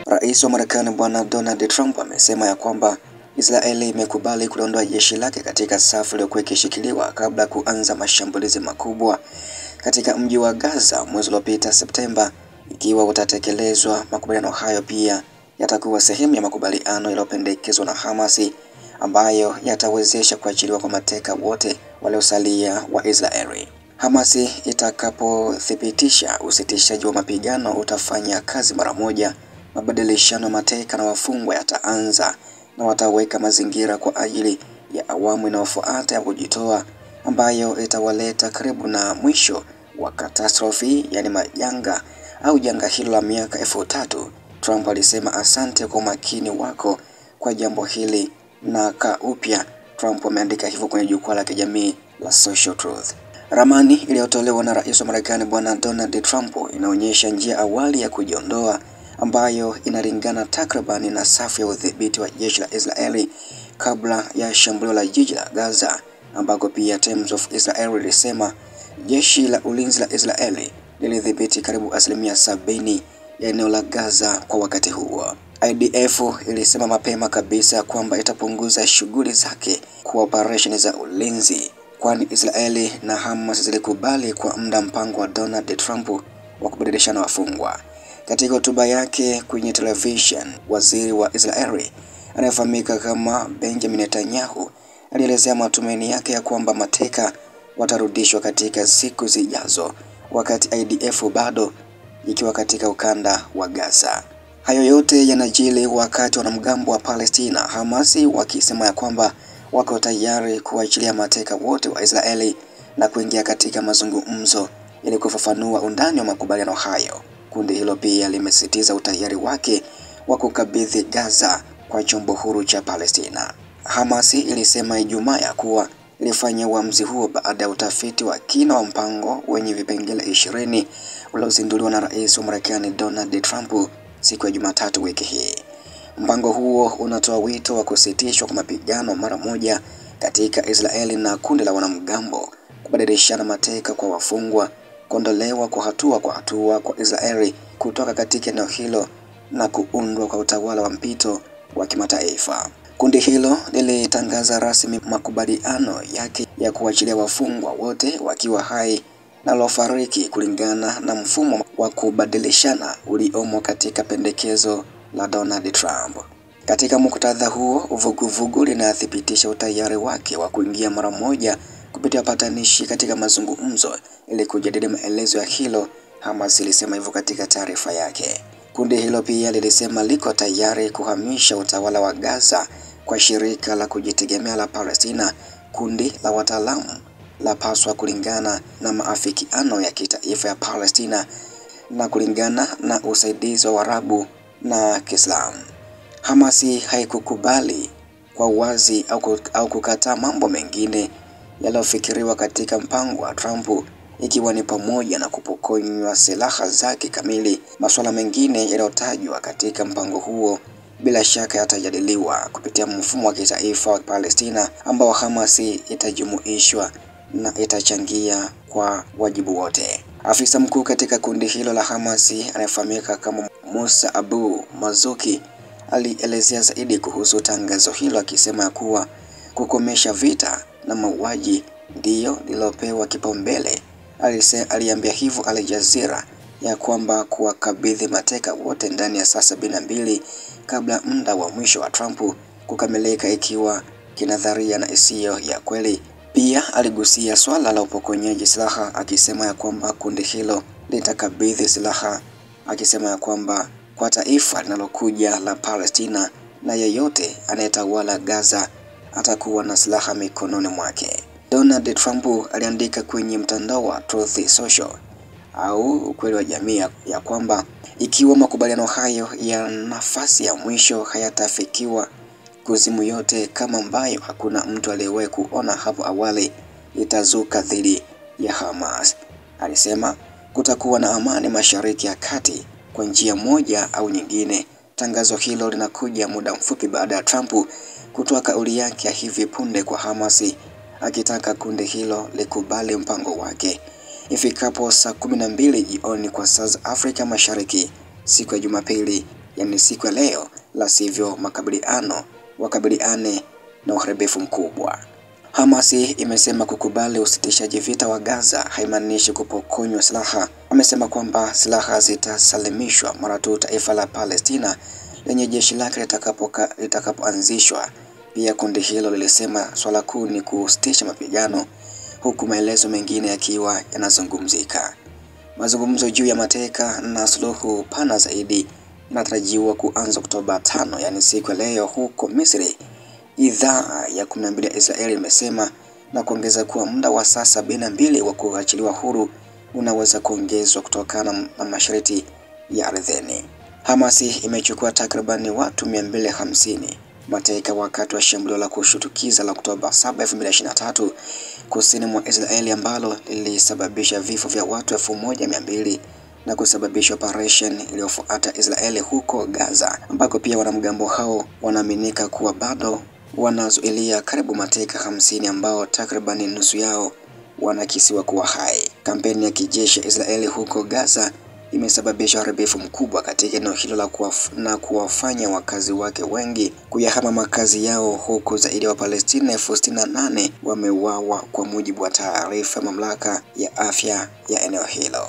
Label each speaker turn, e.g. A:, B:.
A: Rais wa Marekani Bwana Donald Trump amesema ya kwamba Israeli imekubali kuliondoa jeshi lake katika safu iliyokuwa ikishikiliwa kabla ya kuanza mashambulizi makubwa katika mji wa Gaza mwezi uliopita Septemba. Ikiwa utatekelezwa, makubaliano hayo pia yatakuwa sehemu ya makubaliano yaliyopendekezwa na Hamas ambayo yatawezesha kuachiliwa kwa mateka wote waliosalia wa Israeli. Hamas itakapothibitisha usitishaji wa mapigano utafanya kazi mara moja. Mabadilishano mateka na wafungwa yataanza na wataweka mazingira kwa ajili ya awamu inayofuata ya kujitoa ambayo itawaleta karibu na mwisho wa katastrofi, yani majanga au janga hilo la miaka 3000. Trump alisema asante kwa umakini wako kwa jambo hili na upya. Trump ameandika hivyo kwenye jukwaa la kijamii la Social Truth. Ramani iliyotolewa na Rais wa Marekani Bwana Donald Trump inaonyesha njia awali ya kujiondoa ambayo inalingana takribani na safu ya udhibiti wa jeshi la Israeli kabla ya shambulio la jiji la Gaza, ambako pia Times of Israel ilisema jeshi la ulinzi la Israeli lilidhibiti karibu 70% ya eneo la Gaza kwa wakati huo. IDF ilisema mapema kabisa kwamba itapunguza shughuli zake kwa operesheni za ulinzi, kwani Israeli na Hamas zilikubali kwa muda mpango wa Donald Trump wa kubadilishana wafungwa. Katika hotuba yake kwenye television, waziri wa Israeli anayefahamika kama Benjamin Netanyahu alielezea matumaini yake ya kwamba mateka watarudishwa katika siku zijazo, wakati IDF bado ikiwa katika ukanda wa Gaza. Hayo yote yanajiri wakati wanamgambo wa Palestina Hamas wakisema ya kwamba wako tayari kuachilia mateka wote wa Israeli na kuingia katika mazungumzo ili kufafanua undani wa makubaliano hayo. Kundi hilo pia limesisitiza utayari wake wa kukabidhi Gaza kwa chombo huru cha Palestina. Hamas ilisema Ijumaa ya kuwa ilifanya uamuzi huo baada ya utafiti wa kina wa mpango wenye vipengele 20 uliozinduliwa na Rais wa Marekani Donald Trump siku ya Jumatatu wiki hii. Mpango huo unatoa wito wa kusitishwa kwa mapigano mara moja katika Israeli na kundi la wanamgambo, kubadilishana mateka kwa wafungwa, kuondolewa kwa hatua kwa Israeli kutoka katika eneo hilo na kuundwa kwa utawala wa mpito wa kimataifa. Kundi hilo lilitangaza rasmi makubaliano yake ya kuachilia wafungwa wote wakiwa hai na waliofariki kulingana na mfumo wa kubadilishana uliomo katika pendekezo la Donald Trump. Katika muktadha huo, vuguvugu linathibitisha utayari wake wa kuingia mara moja kupitia patanishi katika mazungumzo ili kujadili maelezo ya hilo. Hamas ilisema hivyo katika taarifa yake. Kundi hilo pia lilisema liko tayari kuhamisha utawala wa Gaza kwa shirika la kujitegemea la Palestina. Kundi la wataalamu lapaswa kulingana na maafikiano ya kitaifa ya Palestina na kulingana na usaidizi wa Waarabu na Kiislamu. Hamas haikukubali kwa wazi au kukataa mambo mengine yaliyofikiriwa katika mpango wa Trump, ikiwa ni pamoja na kupokonywa silaha zake kamili. Masuala mengine yaliyotajwa katika mpango huo bila shaka yatajadiliwa kupitia mfumo wa kitaifa wa Palestina ambao Hamas itajumuishwa na itachangia kwa wajibu wote. Afisa mkuu katika kundi hilo la Hamas anayefahamika kama Musa Abu Mazuki alielezea zaidi kuhusu tangazo hilo akisema kuwa kukomesha vita na mauaji ndiyo lilopewa kipaumbele. Aliambia hivyo Al Jazeera ya kwamba kuwakabidhi mateka wote ndani ya saa 72 kabla muda wa mwisho wa Trump kukamilika ikiwa kinadharia na isiyo ya kweli. Pia aligusia swala la upokonyaji silaha akisema ya kwamba kundi hilo litakabidhi silaha, akisema ya kwamba kwa taifa linalokuja la Palestina na yeyote anayetawala Gaza atakuwa na silaha mikononi mwake. Donald Trump aliandika kwenye mtandao wa Truth Social au ukweli wa jamii ya kwamba ikiwa makubaliano hayo ya nafasi ya mwisho hayatafikiwa, kuzimu yote kama ambayo hakuna mtu aliyewahi kuona hapo awali itazuka dhidi ya Hamas. Alisema kutakuwa na amani Mashariki ya Kati kwa njia moja au nyingine. Tangazo hilo linakuja muda mfupi baada ya Trump kutoa kauli yake ya hivi punde kwa Hamas akitaka kundi hilo likubali mpango wake ifikapo saa 12 jioni kwa saa za Afrika Mashariki siku ya Jumapili yaani siku ya leo, la sivyo wakabiliane na uharibifu mkubwa. Hamas imesema kukubali usitishaji vita wa Gaza haimaanishi kupokonywa silaha. Amesema kwamba silaha zitasalimishwa mara tu taifa la Palestina lenye jeshi lake litakapoanzishwa. Pia kundi hilo lilisema swala kuu ni kusitisha mapigano, huku maelezo mengine yakiwa yanazungumzika. Mazungumzo juu ya mateka na suluhu pana zaidi yanatarajiwa kuanza Oktoba 5, yaani siku ya leo huko Misri, idhaa ya 12 ya Israeli imesema, na kuongeza kuwa muda wa saa 72 wa kuachiliwa huru unaweza kuongezwa kutokana na masharti ya ardhini. Hamas imechukua takriban watu 250 mateka wakati wa shambulio la kushutukiza la Oktoba 7, 2023 kusini mwa Israeli ambalo lilisababisha vifo vya watu 1200 na kusababisha operation iliyofuata Israeli huko Gaza, ambako pia wanamgambo hao wanaaminika kuwa bado wanazuilia karibu mateka 50 ambao takriban nusu yao wanakisiwa kuwa hai. Kampeni ya kijeshi ya Israeli huko Gaza imesababisha uharibifu mkubwa katika eneo hilo na kuwafanya wakazi wake wengi kuyahama makazi yao, huku zaidi ya Wapalestina 68,000 wameuawa kwa mujibu wa taarifa ya mamlaka ya afya ya eneo hilo.